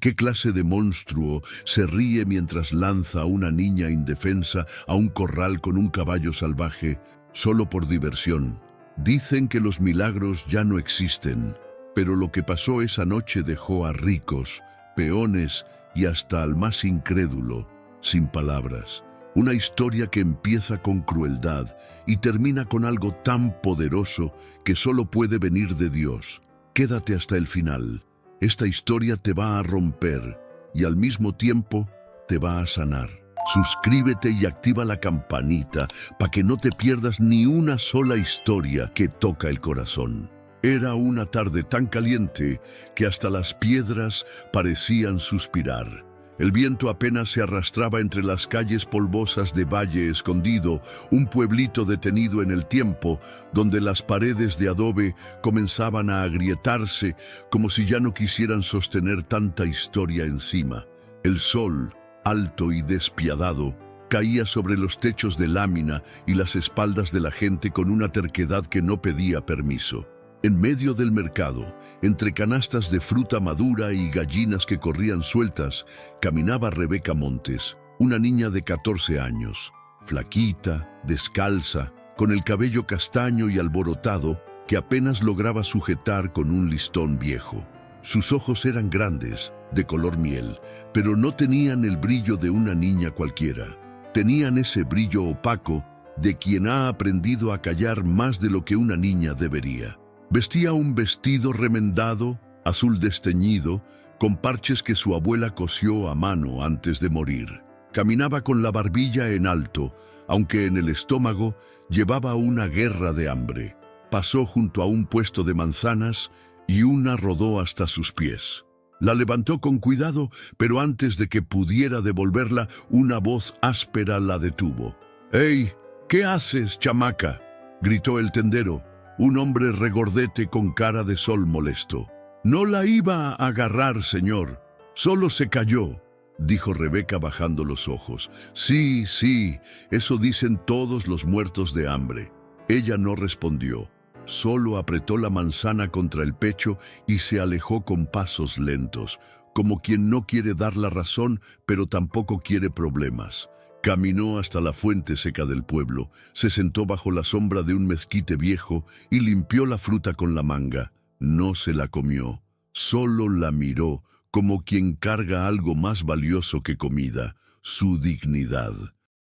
¿Qué clase de monstruo se ríe mientras lanza a una niña indefensa a un corral con un caballo salvaje solo por diversión? Dicen que los milagros ya no existen, pero lo que pasó esa noche dejó a ricos, peones y hasta al más incrédulo sin palabras. Una historia que empieza con crueldad y termina con algo tan poderoso que solo puede venir de Dios. Quédate hasta el final. Esta historia te va a romper y al mismo tiempo te va a sanar. Suscríbete y activa la campanita para que no te pierdas ni una sola historia que toca el corazón. Era una tarde tan caliente que hasta las piedras parecían suspirar. El viento apenas se arrastraba entre las calles polvosas de Valle Escondido, un pueblito detenido en el tiempo, donde las paredes de adobe comenzaban a agrietarse como si ya no quisieran sostener tanta historia encima. El sol, alto y despiadado, caía sobre los techos de lámina y las espaldas de la gente con una terquedad que no pedía permiso. En medio del mercado, entre canastas de fruta madura y gallinas que corrían sueltas, caminaba Rebeca Montes, una niña de 14 años, flaquita, descalza, con el cabello castaño y alborotado, que apenas lograba sujetar con un listón viejo. Sus ojos eran grandes, de color miel, pero no tenían el brillo de una niña cualquiera. Tenían ese brillo opaco de quien ha aprendido a callar más de lo que una niña debería. Vestía un vestido remendado, azul desteñido, con parches que su abuela cosió a mano antes de morir. Caminaba con la barbilla en alto, aunque en el estómago llevaba una guerra de hambre. Pasó junto a un puesto de manzanas y una rodó hasta sus pies. La levantó con cuidado, pero antes de que pudiera devolverla, una voz áspera la detuvo. «¡Ey! ¿Qué haces, chamaca?», gritó el tendero, un hombre regordete con cara de sol molesto. «No la iba a agarrar, señor. Solo se cayó», dijo Rebeca bajando los ojos. «Sí, sí, eso dicen todos los muertos de hambre». Ella no respondió. Solo apretó la manzana contra el pecho y se alejó con pasos lentos, como quien no quiere dar la razón, pero tampoco quiere problemas. Caminó hasta la fuente seca del pueblo, se sentó bajo la sombra de un mezquite viejo y limpió la fruta con la manga. No se la comió, solo la miró, como quien carga algo más valioso que comida, su dignidad.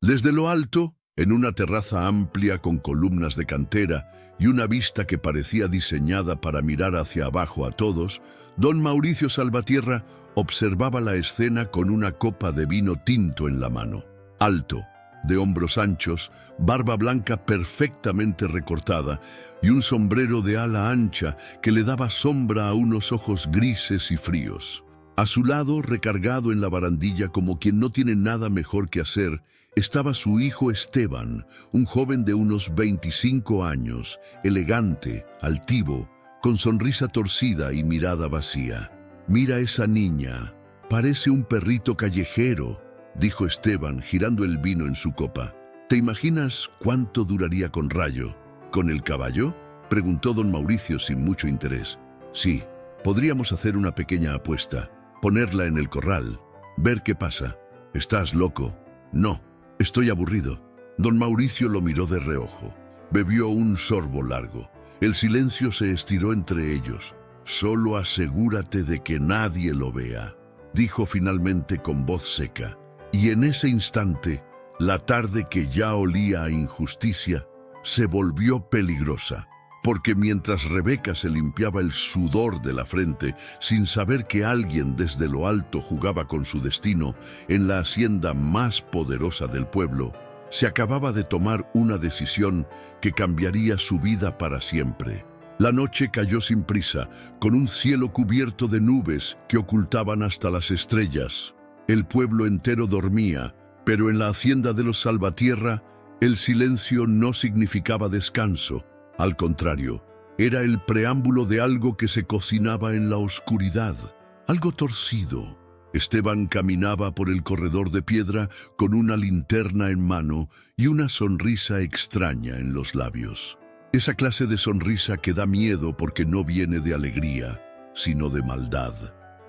Desde lo alto, en una terraza amplia con columnas de cantera y una vista que parecía diseñada para mirar hacia abajo a todos, don Mauricio Salvatierra observaba la escena con una copa de vino tinto en la mano. Alto, de hombros anchos, barba blanca perfectamente recortada y un sombrero de ala ancha que le daba sombra a unos ojos grises y fríos. A su lado, recargado en la barandilla como quien no tiene nada mejor que hacer, estaba su hijo Esteban, un joven de unos 25 años, elegante, altivo, con sonrisa torcida y mirada vacía. «Mira esa niña, parece un perrito callejero», dijo Esteban, girando el vino en su copa. «¿Te imaginas cuánto duraría con Rayo? ¿Con el caballo?», preguntó don Mauricio sin mucho interés. «Sí, podríamos hacer una pequeña apuesta, ponerla en el corral, ver qué pasa». «¿Estás loco?». «No, estoy aburrido». Don Mauricio lo miró de reojo. Bebió un sorbo largo. El silencio se estiró entre ellos. «Solo asegúrate de que nadie lo vea», dijo finalmente con voz seca. Y en ese instante, la tarde que ya olía a injusticia, se volvió peligrosa, porque mientras Rebeca se limpiaba el sudor de la frente, sin saber que alguien desde lo alto jugaba con su destino en la hacienda más poderosa del pueblo, se acababa de tomar una decisión que cambiaría su vida para siempre. La noche cayó sin prisa, con un cielo cubierto de nubes que ocultaban hasta las estrellas. El pueblo entero dormía, pero en la hacienda de los Salvatierra, el silencio no significaba descanso. Al contrario, era el preámbulo de algo que se cocinaba en la oscuridad, algo torcido. Esteban caminaba por el corredor de piedra con una linterna en mano y una sonrisa extraña en los labios. Esa clase de sonrisa que da miedo porque no viene de alegría, sino de maldad.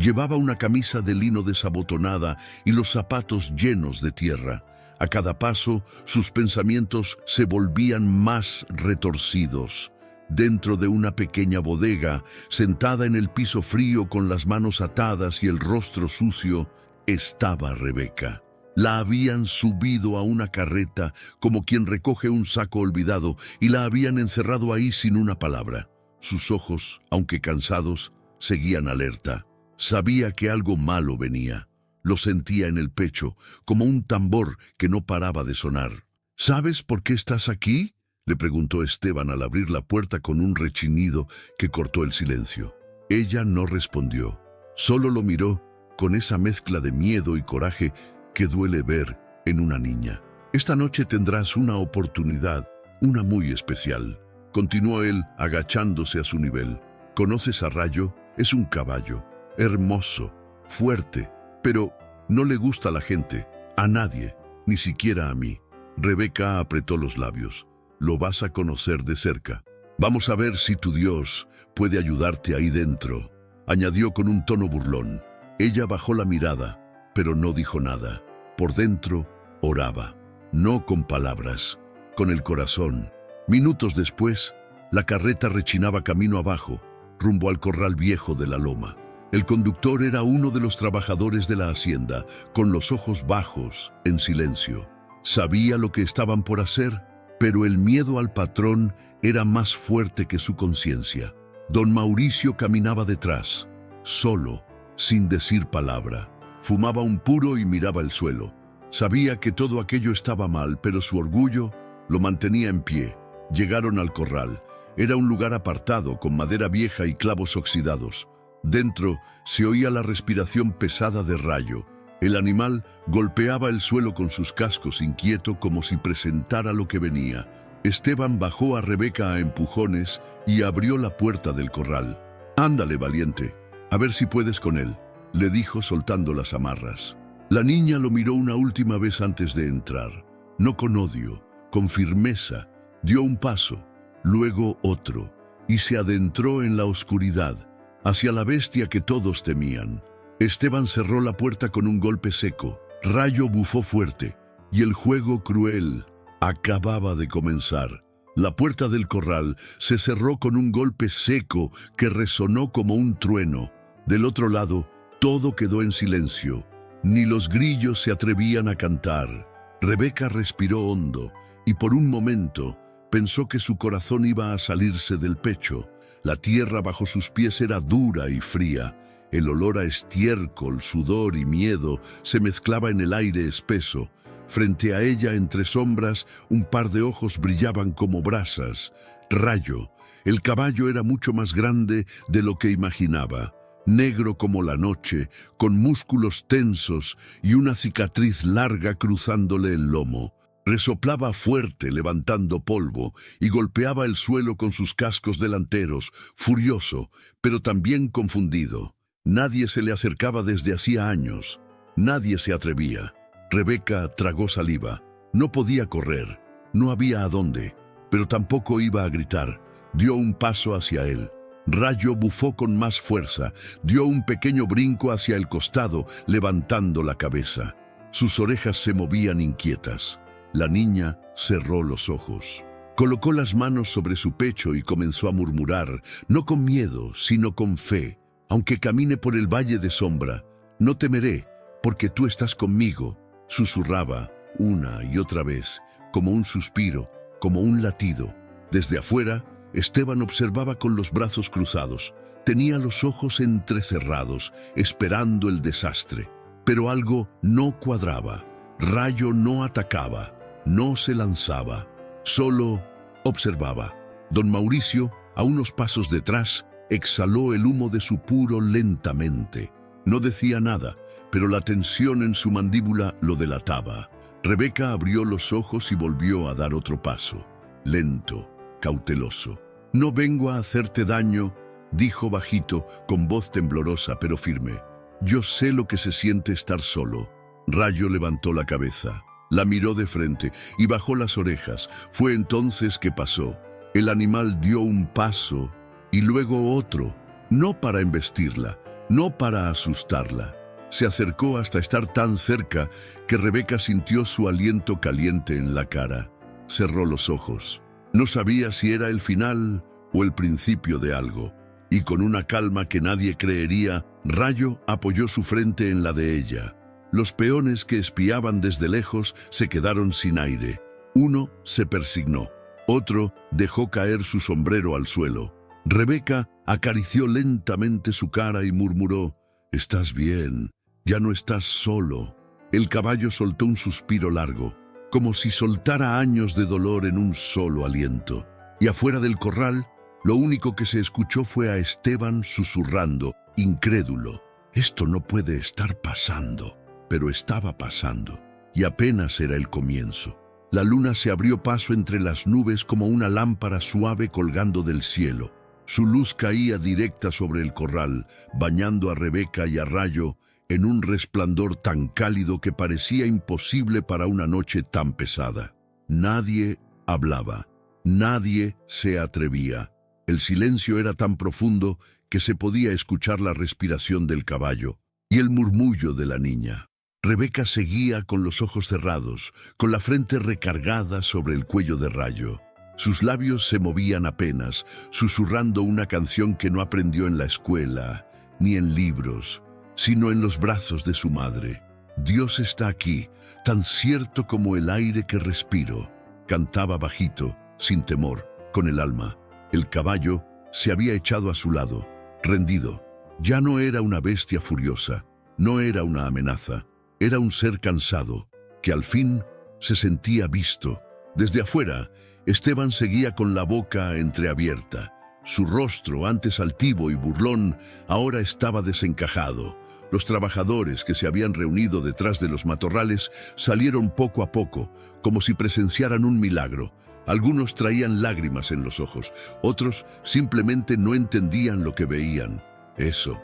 Llevaba una camisa de lino desabotonada y los zapatos llenos de tierra. A cada paso, sus pensamientos se volvían más retorcidos. Dentro de una pequeña bodega, sentada en el piso frío con las manos atadas y el rostro sucio, estaba Rebeca. La habían subido a una carreta como quien recoge un saco olvidado y la habían encerrado ahí sin una palabra. Sus ojos, aunque cansados, seguían alerta. Sabía que algo malo venía. Lo sentía en el pecho, como un tambor que no paraba de sonar. ¿Sabes por qué estás aquí?, le preguntó Esteban al abrir la puerta con un rechinido que cortó el silencio. Ella no respondió. Solo lo miró con esa mezcla de miedo y coraje que duele ver en una niña. Esta noche tendrás una oportunidad, una muy especial. Continuó él, agachándose a su nivel. ¿Conoces a Rayo? Es un caballo, hermoso, fuerte, pero no le gusta a la gente, a nadie, ni siquiera a mí. Rebeca apretó los labios. Lo vas a conocer de cerca. Vamos a ver si tu Dios puede ayudarte ahí dentro, añadió con un tono burlón. Ella bajó la mirada, pero no dijo nada. Por dentro, oraba, no con palabras, con el corazón. Minutos después, la carreta rechinaba camino abajo, rumbo al corral viejo de la loma. El conductor era uno de los trabajadores de la hacienda, con los ojos bajos, en silencio. Sabía lo que estaban por hacer, pero el miedo al patrón era más fuerte que su conciencia. Don Mauricio caminaba detrás, solo, sin decir palabra. Fumaba un puro y miraba el suelo. Sabía que todo aquello estaba mal, pero su orgullo lo mantenía en pie. Llegaron al corral. Era un lugar apartado, con madera vieja y clavos oxidados. Dentro se oía la respiración pesada de Rayo. El animal golpeaba el suelo con sus cascos inquieto como si presentara lo que venía. Esteban bajó a Rebeca a empujones y abrió la puerta del corral. «Ándale, valiente, a ver si puedes con él», le dijo soltando las amarras. La niña lo miró una última vez antes de entrar. No con odio, con firmeza. Dio un paso, luego otro, y se adentró en la oscuridad, hacia la bestia que todos temían. Esteban cerró la puerta con un golpe seco. Rayo bufó fuerte, y el juego cruel acababa de comenzar. La puerta del corral se cerró con un golpe seco que resonó como un trueno. Del otro lado, todo quedó en silencio. Ni los grillos se atrevían a cantar. Rebeca respiró hondo, y por un momento pensó que su corazón iba a salirse del pecho. La tierra bajo sus pies era dura y fría. El olor a estiércol, sudor y miedo se mezclaba en el aire espeso. Frente a ella, entre sombras, un par de ojos brillaban como brasas. Rayo. El caballo era mucho más grande de lo que imaginaba. Negro como la noche, con músculos tensos y una cicatriz larga cruzándole el lomo. Resoplaba fuerte, levantando polvo, y golpeaba el suelo con sus cascos delanteros, furioso, pero también confundido. Nadie se le acercaba desde hacía años. Nadie se atrevía. Rebeca tragó saliva. No podía correr. No había a dónde, pero tampoco iba a gritar. Dio un paso hacia él. Rayo bufó con más fuerza. Dio un pequeño brinco hacia el costado, levantando la cabeza. Sus orejas se movían inquietas. La niña cerró los ojos. Colocó las manos sobre su pecho y comenzó a murmurar, no con miedo, sino con fe. Aunque camine por el valle de sombra, no temeré, porque tú estás conmigo. Susurraba una y otra vez, como un suspiro, como un latido. Desde afuera, Esteban observaba con los brazos cruzados. Tenía los ojos entrecerrados, esperando el desastre. Pero algo no cuadraba. Rayo no atacaba, no se lanzaba, solo observaba. Don Mauricio, a unos pasos detrás, exhaló el humo de su puro lentamente. No decía nada, pero la tensión en su mandíbula lo delataba. Rebeca abrió los ojos y volvió a dar otro paso, lento, cauteloso. «No vengo a hacerte daño», dijo bajito, con voz temblorosa pero firme. «Yo sé lo que se siente estar solo». Rayo levantó la cabeza, la miró de frente y bajó las orejas. Fue entonces que pasó. El animal dio un paso y luego otro, no para embestirla, no para asustarla. Se acercó hasta estar tan cerca que Rebeca sintió su aliento caliente en la cara. Cerró los ojos. No sabía si era el final o el principio de algo. Y con una calma que nadie creería, Rayo apoyó su frente en la de ella. Los peones que espiaban desde lejos se quedaron sin aire. Uno se persignó. Otro dejó caer su sombrero al suelo. Rebeca acarició lentamente su cara y murmuró: «Estás bien, ya no estás solo». El caballo soltó un suspiro largo, como si soltara años de dolor en un solo aliento. Y afuera del corral, lo único que se escuchó fue a Esteban susurrando, incrédulo: «Esto no puede estar pasando». Pero estaba pasando, y apenas era el comienzo. La luna se abrió paso entre las nubes como una lámpara suave colgando del cielo. Su luz caía directa sobre el corral, bañando a Rebeca y a Rayo en un resplandor tan cálido que parecía imposible para una noche tan pesada. Nadie hablaba, nadie se atrevía. El silencio era tan profundo que se podía escuchar la respiración del caballo y el murmullo de la niña. Rebeca seguía con los ojos cerrados, con la frente recargada sobre el cuello de Rayo. Sus labios se movían apenas, susurrando una canción que no aprendió en la escuela, ni en libros, sino en los brazos de su madre. «Dios está aquí, tan cierto como el aire que respiro», cantaba bajito, sin temor, con el alma. El caballo se había echado a su lado, rendido. Ya no era una bestia furiosa, no era una amenaza. Era un ser cansado, que al fin se sentía visto. Desde afuera, Esteban seguía con la boca entreabierta. Su rostro, antes altivo y burlón, ahora estaba desencajado. Los trabajadores que se habían reunido detrás de los matorrales salieron poco a poco, como si presenciaran un milagro. Algunos traían lágrimas en los ojos, otros simplemente no entendían lo que veían. Eso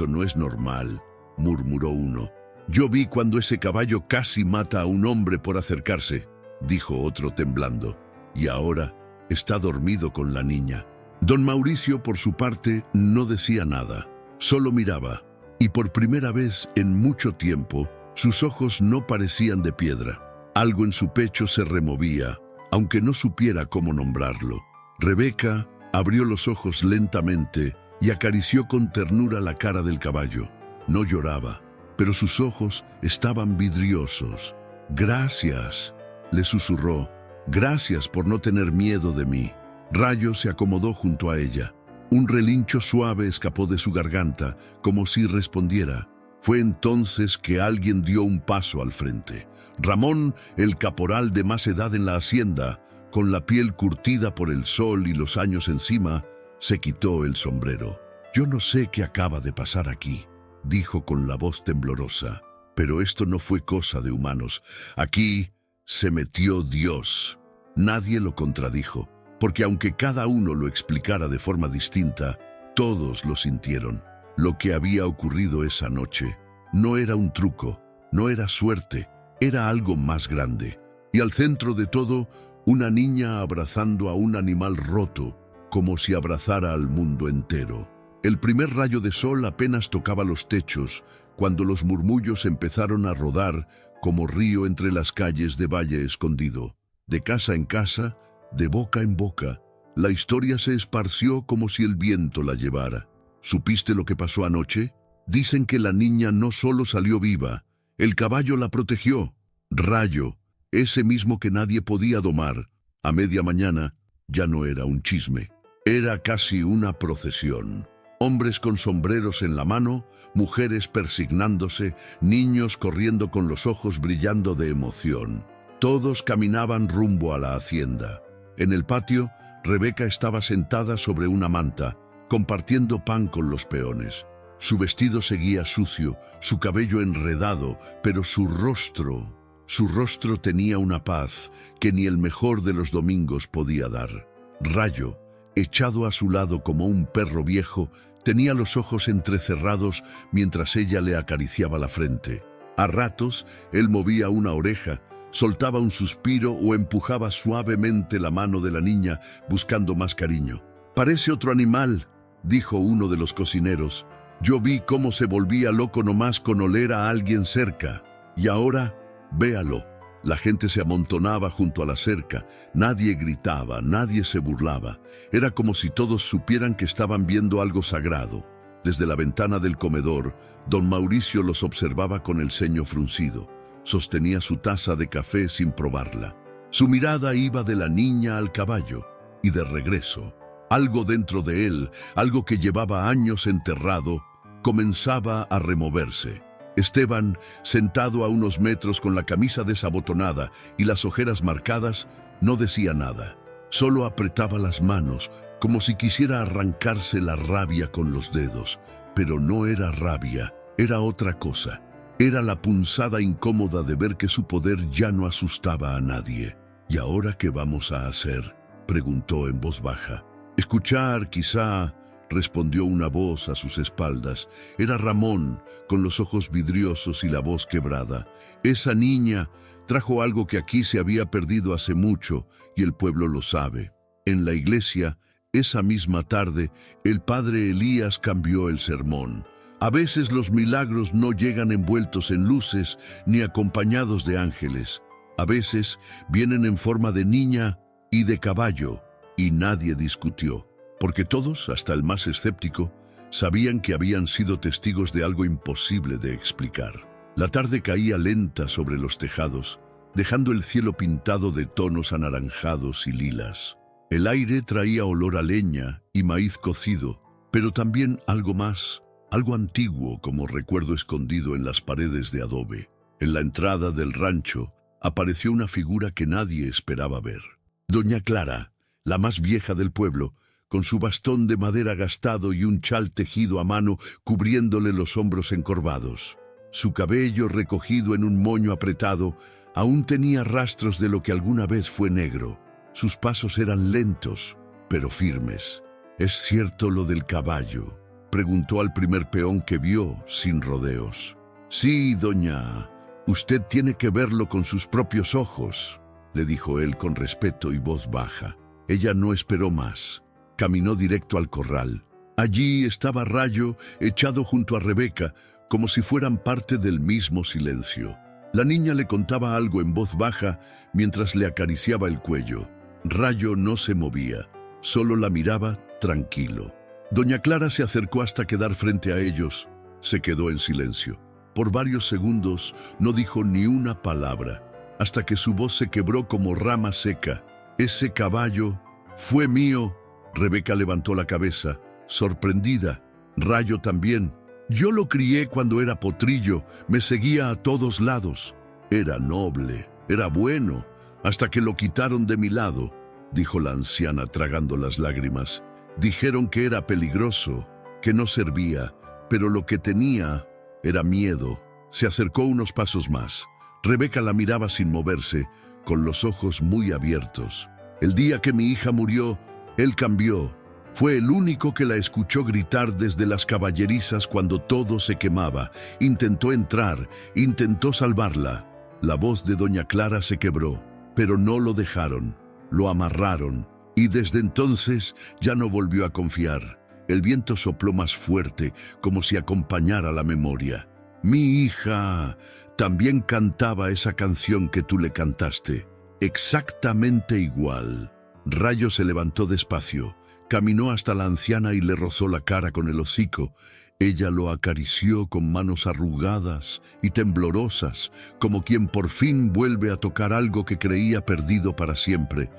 no es normal», murmuró uno. «Yo vi cuando ese caballo casi mata a un hombre por acercarse», dijo otro temblando. «Y ahora está dormido con la niña». Don Mauricio, por su parte, no decía nada, solo miraba, y por primera vez en mucho tiempo, sus ojos no parecían de piedra. Algo en su pecho se removía, aunque no supiera cómo nombrarlo. Rebeca abrió los ojos lentamente y acarició con ternura la cara del caballo. No lloraba, pero sus ojos estaban vidriosos. «Gracias», le susurró, «gracias por no tener miedo de mí». Rayo se acomodó junto a ella. Un relincho suave escapó de su garganta, como si respondiera. Fue entonces que alguien dio un paso al frente. Ramón, el caporal de más edad en la hacienda, con la piel curtida por el sol y los años encima, se quitó el sombrero. «Yo no sé qué acaba de pasar aquí», dijo con la voz temblorosa, «pero esto no fue cosa de humanos. Aquí se metió Dios». Nadie lo contradijo, porque aunque cada uno lo explicara de forma distinta, todos lo sintieron. Lo que había ocurrido esa noche no era un truco, no era suerte, era algo más grande. Y al centro de todo, una niña abrazando a un animal roto, como si abrazara al mundo entero. El primer rayo de sol apenas tocaba los techos, cuando los murmullos empezaron a rodar como río entre las calles de Valle Escondido. De casa en casa, de boca en boca, la historia se esparció como si el viento la llevara. ¿Supiste lo que pasó anoche? Dicen que la niña no solo salió viva, el caballo la protegió. Rayo, ese mismo que nadie podía domar, a media mañana ya no era un chisme, era casi una procesión. Hombres con sombreros en la mano, mujeres persignándose, niños corriendo con los ojos brillando de emoción. Todos caminaban rumbo a la hacienda. En el patio, Rebeca estaba sentada sobre una manta, compartiendo pan con los peones. Su vestido seguía sucio, su cabello enredado, pero su rostro tenía una paz que ni el mejor de los domingos podía dar. Rayo, echado a su lado como un perro viejo, tenía los ojos entrecerrados mientras ella le acariciaba la frente. A ratos, él movía una oreja, soltaba un suspiro o empujaba suavemente la mano de la niña buscando más cariño. «Parece otro animal», dijo uno de los cocineros. Yo vi cómo se volvía loco nomás con oler a alguien cerca. Y ahora, véalo. La gente se amontonaba junto a la cerca. Nadie gritaba, nadie se burlaba. Era como si todos supieran que estaban viendo algo sagrado. Desde la ventana del comedor, don Mauricio los observaba con el ceño fruncido. Sostenía su taza de café sin probarla. Su mirada iba de la niña al caballo y de regreso. Algo dentro de él, algo que llevaba años enterrado, comenzaba a removerse. Esteban, sentado a unos metros con la camisa desabotonada y las ojeras marcadas, no decía nada. Solo apretaba las manos, como si quisiera arrancarse la rabia con los dedos. Pero no era rabia, era otra cosa. Era la punzada incómoda de ver que su poder ya no asustaba a nadie. ¿Y ahora qué vamos a hacer?, preguntó en voz baja. Escuchar, quizá, respondió una voz a sus espaldas. Era Ramón, con los ojos vidriosos y la voz quebrada. Esa niña trajo algo que aquí se había perdido hace mucho, y el pueblo lo sabe. En la iglesia, esa misma tarde, el padre Elías cambió el sermón. A veces los milagros no llegan envueltos en luces ni acompañados de ángeles. A veces vienen en forma de niña y de caballo, y nadie discutió. Porque todos, hasta el más escéptico, sabían que habían sido testigos de algo imposible de explicar. La tarde caía lenta sobre los tejados, dejando el cielo pintado de tonos anaranjados y lilas. El aire traía olor a leña y maíz cocido, pero también algo más, algo antiguo como recuerdo escondido en las paredes de adobe. En la entrada del rancho apareció una figura que nadie esperaba ver. Doña Clara, la más vieja del pueblo, con su bastón de madera gastado y un chal tejido a mano cubriéndole los hombros encorvados. Su cabello, recogido en un moño apretado, aún tenía rastros de lo que alguna vez fue negro. Sus pasos eran lentos, pero firmes. ¿Es cierto lo del caballo?, preguntó al primer peón que vio, sin rodeos. Sí, doña, usted tiene que verlo con sus propios ojos, le dijo él con respeto y voz baja. Ella no esperó más. Caminó directo al corral. Allí estaba Rayo, echado junto a Rebeca, como si fueran parte del mismo silencio. La niña le contaba algo en voz baja mientras le acariciaba el cuello. Rayo no se movía, solo la miraba tranquilo. Doña Clara se acercó hasta quedar frente a ellos. Se quedó en silencio. Por varios segundos no dijo ni una palabra, hasta que su voz se quebró como rama seca. Ese caballo fue mío. Rebeca levantó la cabeza, sorprendida. Rayo también. Yo lo crié cuando era potrillo, me seguía a todos lados. Era noble, era bueno, hasta que lo quitaron de mi lado, dijo la anciana tragando las lágrimas. Dijeron que era peligroso, que no servía, pero lo que tenía era miedo. Se acercó unos pasos más. Rebeca la miraba sin moverse, con los ojos muy abiertos. El día que mi hija murió, él cambió. Fue el único que la escuchó gritar desde las caballerizas cuando todo se quemaba. Intentó entrar, intentó salvarla. La voz de doña Clara se quebró, pero no lo dejaron. Lo amarraron, y desde entonces ya no volvió a confiar. El viento sopló más fuerte, como si acompañara la memoria. Mi hija también cantaba esa canción que tú le cantaste. Exactamente igual. Rayo se levantó despacio, caminó hasta la anciana y le rozó la cara con el hocico. Ella lo acarició con manos arrugadas y temblorosas, como quien por fin vuelve a tocar algo que creía perdido para siempre.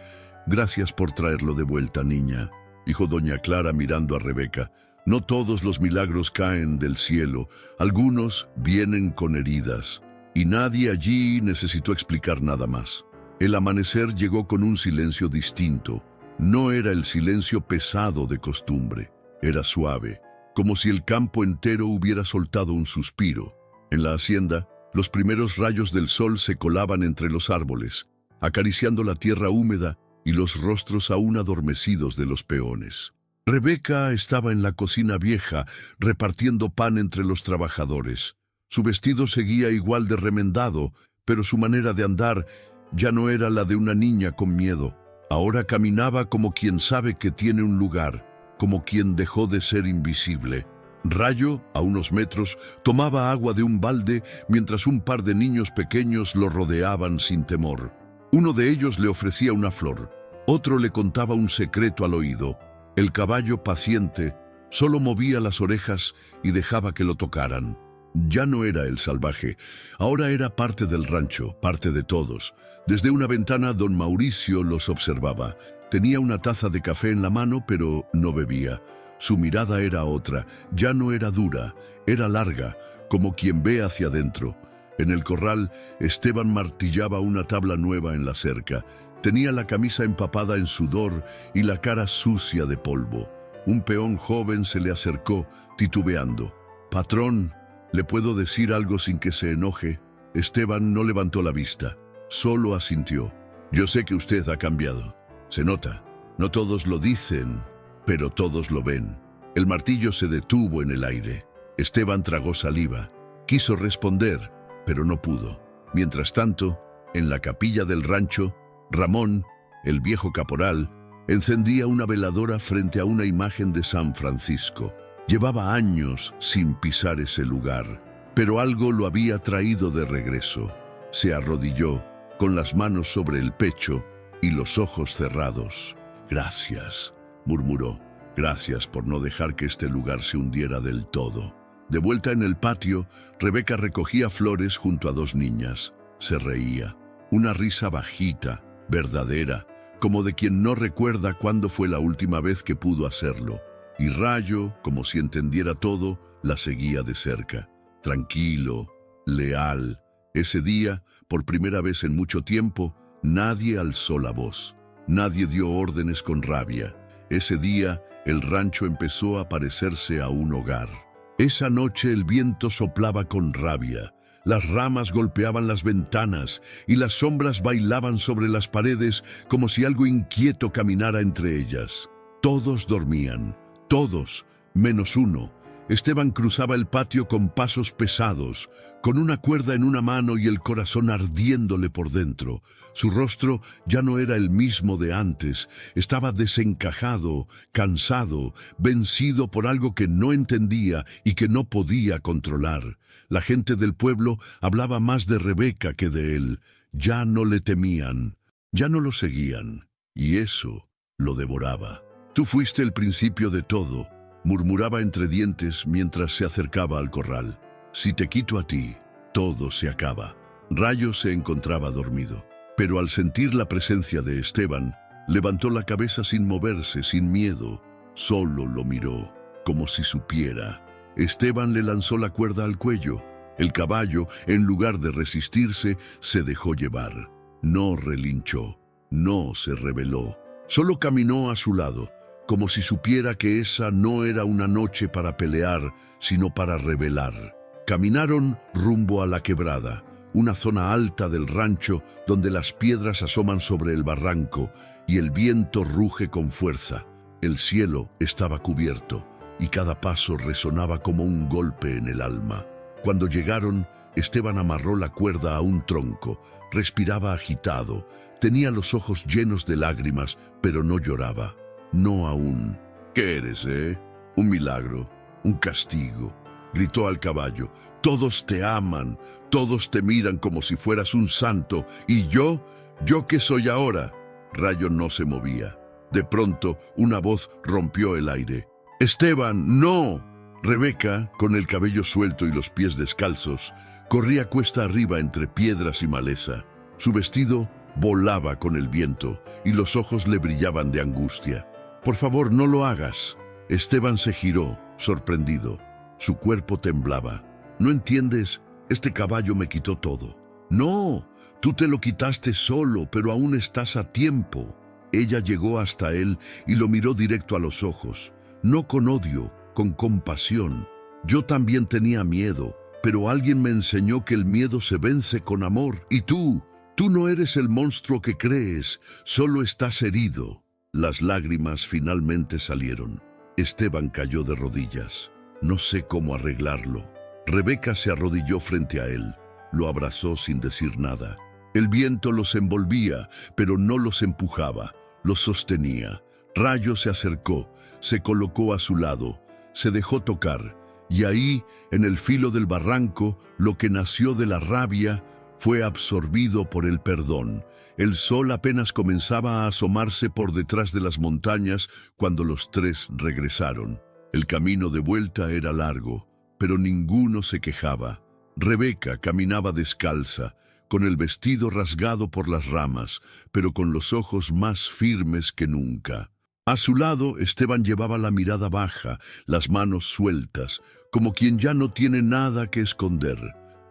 Gracias por traerlo de vuelta, niña, dijo doña Clara mirando a Rebeca. No todos los milagros caen del cielo, algunos vienen con heridas. Y nadie allí necesitó explicar nada más. El amanecer llegó con un silencio distinto. No era el silencio pesado de costumbre, era suave, como si el campo entero hubiera soltado un suspiro. En la hacienda, los primeros rayos del sol se colaban entre los árboles, acariciando la tierra húmeda y los rostros aún adormecidos de los peones. Rebeca estaba en la cocina vieja, repartiendo pan entre los trabajadores. Su vestido seguía igual de remendado, pero su manera de andar ya no era la de una niña con miedo. Ahora caminaba como quien sabe que tiene un lugar, como quien dejó de ser invisible. Rayo, a unos metros, tomaba agua de un balde mientras un par de niños pequeños lo rodeaban sin temor. Uno de ellos le ofrecía una flor, otro le contaba un secreto al oído. El caballo, paciente, solo movía las orejas y dejaba que lo tocaran. Ya no era el salvaje, ahora era parte del rancho, parte de todos. Desde una ventana, don Mauricio los observaba. Tenía una taza de café en la mano, pero no bebía. Su mirada era otra, ya no era dura, era larga, como quien ve hacia adentro. En el corral, Esteban martillaba una tabla nueva en la cerca. Tenía la camisa empapada en sudor y la cara sucia de polvo. Un peón joven se le acercó, titubeando. «Patrón, ¿le puedo decir algo sin que se enoje?» Esteban no levantó la vista, solo asintió. «Yo sé que usted ha cambiado. Se nota. No todos lo dicen, pero todos lo ven». El martillo se detuvo en el aire. Esteban tragó saliva. Quiso responder, pero no pudo. Mientras tanto, en la capilla del rancho, Ramón, el viejo caporal, encendía una veladora frente a una imagen de San Francisco. Llevaba años sin pisar ese lugar, pero algo lo había traído de regreso. Se arrodilló, con las manos sobre el pecho y los ojos cerrados. «Gracias», murmuró. «Gracias por no dejar que este lugar se hundiera del todo». De vuelta en el patio, Rebeca recogía flores junto a dos niñas. Se reía. Una risa bajita, verdadera, como de quien no recuerda cuándo fue la última vez que pudo hacerlo. Y Rayo, como si entendiera todo, la seguía de cerca. Tranquilo, leal. Ese día, por primera vez en mucho tiempo, nadie alzó la voz. Nadie dio órdenes con rabia. Ese día, el rancho empezó a parecerse a un hogar. Esa noche el viento soplaba con rabia. Las ramas golpeaban las ventanas y las sombras bailaban sobre las paredes como si algo inquieto caminara entre ellas. Todos dormían, todos, menos uno. Esteban cruzaba el patio con pasos pesados, con una cuerda en una mano y el corazón ardiéndole por dentro. Su rostro ya no era el mismo de antes. Estaba desencajado, cansado, vencido por algo que no entendía y que no podía controlar. La gente del pueblo hablaba más de Rebeca que de él. Ya no le temían, ya no lo seguían, y eso lo devoraba. «Tú fuiste el principio de todo», murmuraba entre dientes mientras se acercaba al corral. «Si te quito a ti, todo se acaba». Rayo se encontraba dormido, pero al sentir la presencia de Esteban, levantó la cabeza sin moverse, sin miedo. Solo lo miró, como si supiera. Esteban le lanzó la cuerda al cuello. El caballo, en lugar de resistirse, se dejó llevar. No relinchó, no se rebeló. Solo caminó a su lado, como si supiera que esa no era una noche para pelear, sino para rebelar. Caminaron rumbo a la quebrada, una zona alta del rancho donde las piedras asoman sobre el barranco y el viento ruge con fuerza. El cielo estaba cubierto y cada paso resonaba como un golpe en el alma. Cuando llegaron, Esteban amarró la cuerda a un tronco, respiraba agitado, tenía los ojos llenos de lágrimas, pero no lloraba. No aún. «¿Qué eres, Un milagro, un castigo», gritó al caballo. «Todos te aman, todos te miran como si fueras un santo. ¿Y yo? ¿Yo qué soy ahora?» Rayo no se movía. De pronto, una voz rompió el aire. «¡Esteban, no!». Rebeca, con el cabello suelto y los pies descalzos, corría cuesta arriba entre piedras y maleza. Su vestido volaba con el viento y los ojos le brillaban de angustia. «Por favor, no lo hagas». Esteban se giró, sorprendido. Su cuerpo temblaba. «¿No entiendes? Este caballo me quitó todo». «No, tú te lo quitaste solo, pero aún estás a tiempo». Ella llegó hasta él y lo miró directo a los ojos. No con odio, con compasión. «Yo también tenía miedo, pero alguien me enseñó que el miedo se vence con amor. Y tú no eres el monstruo que crees, solo estás herido». Las lágrimas finalmente salieron. Esteban cayó de rodillas. «No sé cómo arreglarlo». Rebeca se arrodilló frente a él. Lo abrazó sin decir nada. El viento los envolvía, pero no los empujaba, los sostenía. Rayo se acercó, se colocó a su lado, se dejó tocar. Y ahí, en el filo del barranco, lo que nació de la rabia fue absorbido por el perdón. El sol apenas comenzaba a asomarse por detrás de las montañas cuando los tres regresaron. El camino de vuelta era largo, pero ninguno se quejaba. Rebeca caminaba descalza, con el vestido rasgado por las ramas, pero con los ojos más firmes que nunca. A su lado, Esteban llevaba la mirada baja, las manos sueltas, como quien ya no tiene nada que esconder.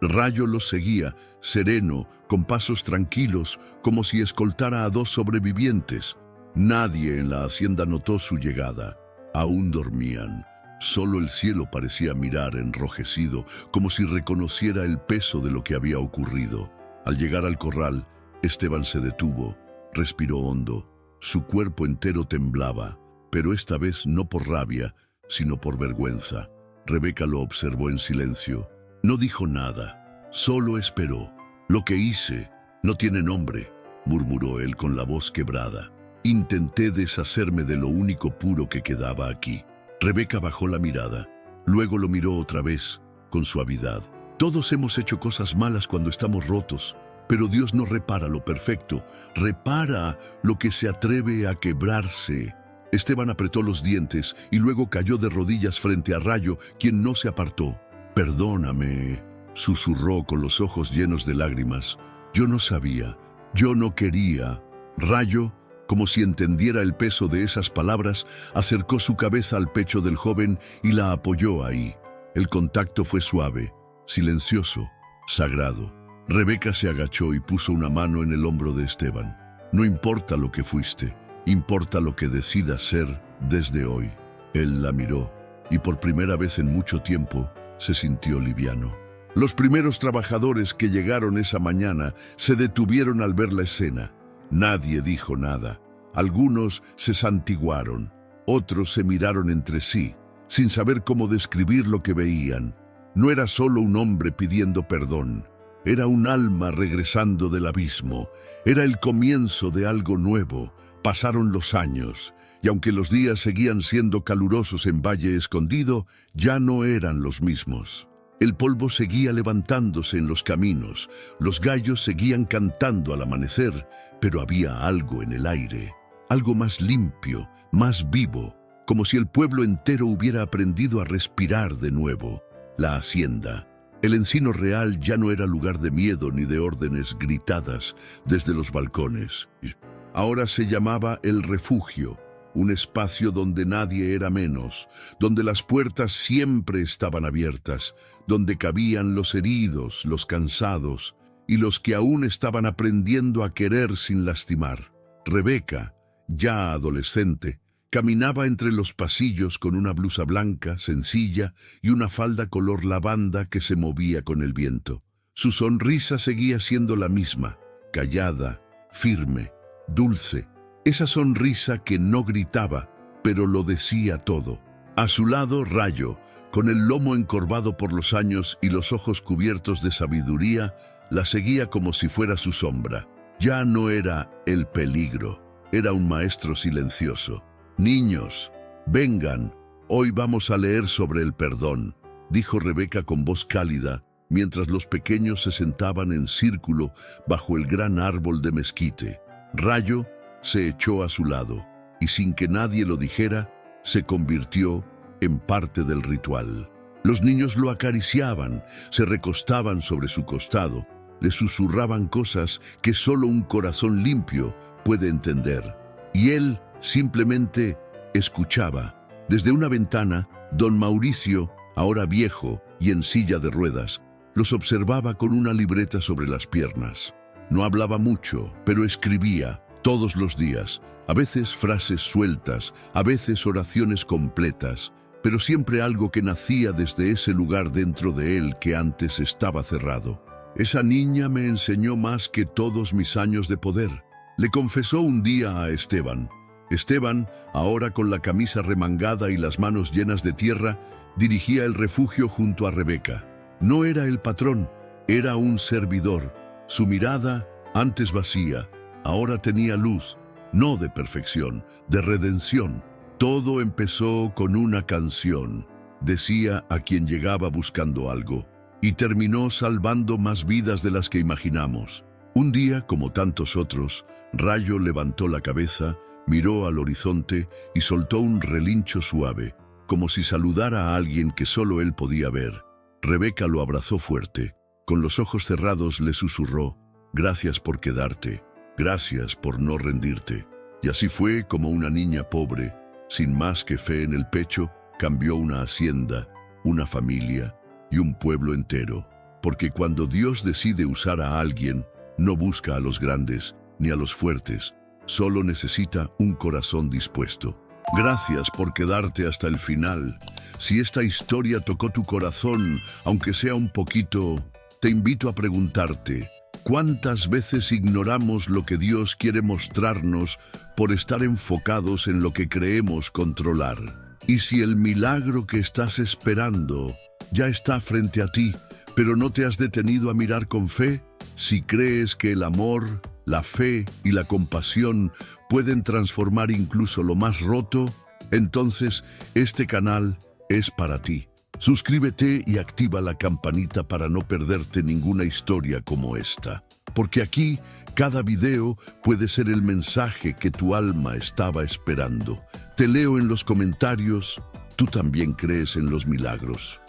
Rayo los seguía, sereno, con pasos tranquilos, como si escoltara a dos sobrevivientes. Nadie en la hacienda notó su llegada. Aún dormían. Solo el cielo parecía mirar enrojecido, como si reconociera el peso de lo que había ocurrido. Al llegar al corral, Esteban se detuvo, respiró hondo. Su cuerpo entero temblaba, pero esta vez no por rabia, sino por vergüenza. Rebeca lo observó en silencio. No dijo nada, solo esperó. «Lo que hice no tiene nombre», murmuró él con la voz quebrada. «Intenté deshacerme de lo único puro que quedaba aquí». Rebeca bajó la mirada. Luego lo miró otra vez, con suavidad. «Todos hemos hecho cosas malas cuando estamos rotos, pero Dios no repara lo perfecto, repara lo que se atreve a quebrarse». Esteban apretó los dientes y luego cayó de rodillas frente a Rayo, quien no se apartó. «Perdóname», susurró con los ojos llenos de lágrimas. «Yo no sabía, yo no quería». Rayo, como si entendiera el peso de esas palabras, acercó su cabeza al pecho del joven y la apoyó ahí. El contacto fue suave, silencioso, sagrado. Rebeca se agachó y puso una mano en el hombro de Esteban. «No importa lo que fuiste, importa lo que decidas ser desde hoy». Él la miró y por primera vez en mucho tiempo se sintió liviano. Los primeros trabajadores que llegaron esa mañana se detuvieron al ver la escena. Nadie dijo nada. Algunos se santiguaron, otros se miraron entre sí, sin saber cómo describir lo que veían. No era solo un hombre pidiendo perdón, era un alma regresando del abismo, era el comienzo de algo nuevo. Pasaron los años, y aunque los días seguían siendo calurosos en Valle Escondido, ya no eran los mismos. El polvo seguía levantándose en los caminos, los gallos seguían cantando al amanecer, pero había algo en el aire, algo más limpio, más vivo, como si el pueblo entero hubiera aprendido a respirar de nuevo. La hacienda. El encino real ya no era lugar de miedo ni de órdenes gritadas desde los balcones. Ahora se llamaba el refugio, un espacio donde nadie era menos, donde las puertas siempre estaban abiertas, donde cabían los heridos, los cansados y los que aún estaban aprendiendo a querer sin lastimar. Rebeca, ya adolescente, caminaba entre los pasillos con una blusa blanca, sencilla, y una falda color lavanda que se movía con el viento. Su sonrisa seguía siendo la misma, callada, firme, dulce. Esa sonrisa que no gritaba, pero lo decía todo. A su lado, Rayo, con el lomo encorvado por los años y los ojos cubiertos de sabiduría, la seguía como si fuera su sombra. Ya no era el peligro, era un maestro silencioso. «Niños, vengan, hoy vamos a leer sobre el perdón», dijo Rebeca con voz cálida, mientras los pequeños se sentaban en círculo bajo el gran árbol de mezquite. Rayo se echó a su lado y sin que nadie lo dijera, se convirtió en parte del ritual. Los niños lo acariciaban, se recostaban sobre su costado, le susurraban cosas que solo un corazón limpio puede entender. Y él simplemente escuchaba. Desde una ventana, don Mauricio, ahora viejo y en silla de ruedas, los observaba con una libreta sobre las piernas. No hablaba mucho, pero escribía todos los días, a veces frases sueltas, a veces oraciones completas, pero siempre algo que nacía desde ese lugar dentro de él que antes estaba cerrado. «Esa niña me enseñó más que todos mis años de poder», le confesó un día a Esteban. Esteban, ahora con la camisa remangada y las manos llenas de tierra, dirigía el refugio junto a Rebeca. No era el patrón, era un servidor. Su mirada, antes vacía, ahora tenía luz, no de perfección, de redención. Todo empezó con una canción. decía a quien llegaba buscando algo, y terminó salvando más vidas de las que imaginamos. Un día, como tantos otros, Rayo levantó la cabeza, miró al horizonte y soltó un relincho suave, como si saludara a alguien que solo él podía ver. Rebeca lo abrazó fuerte. Con los ojos cerrados le susurró: «Gracias por quedarte, gracias por no rendirte». Y así fue como una niña pobre, sin más que fe en el pecho, cambió una hacienda, una familia y un pueblo entero. Porque cuando Dios decide usar a alguien, no busca a los grandes ni a los fuertes, solo necesita un corazón dispuesto. Gracias por quedarte hasta el final. Si esta historia tocó tu corazón, aunque sea un poquito, te invito a preguntarte: ¿cuántas veces ignoramos lo que Dios quiere mostrarnos por estar enfocados en lo que creemos controlar? Y si el milagro que estás esperando ya está frente a ti, pero no te has detenido a mirar con fe, si crees que el amor, la fe y la compasión pueden transformar incluso lo más roto, entonces este canal es para ti. Suscríbete y activa la campanita para no perderte ninguna historia como esta, porque aquí cada video puede ser el mensaje que tu alma estaba esperando. Te leo en los comentarios: ¿tú también crees en los milagros?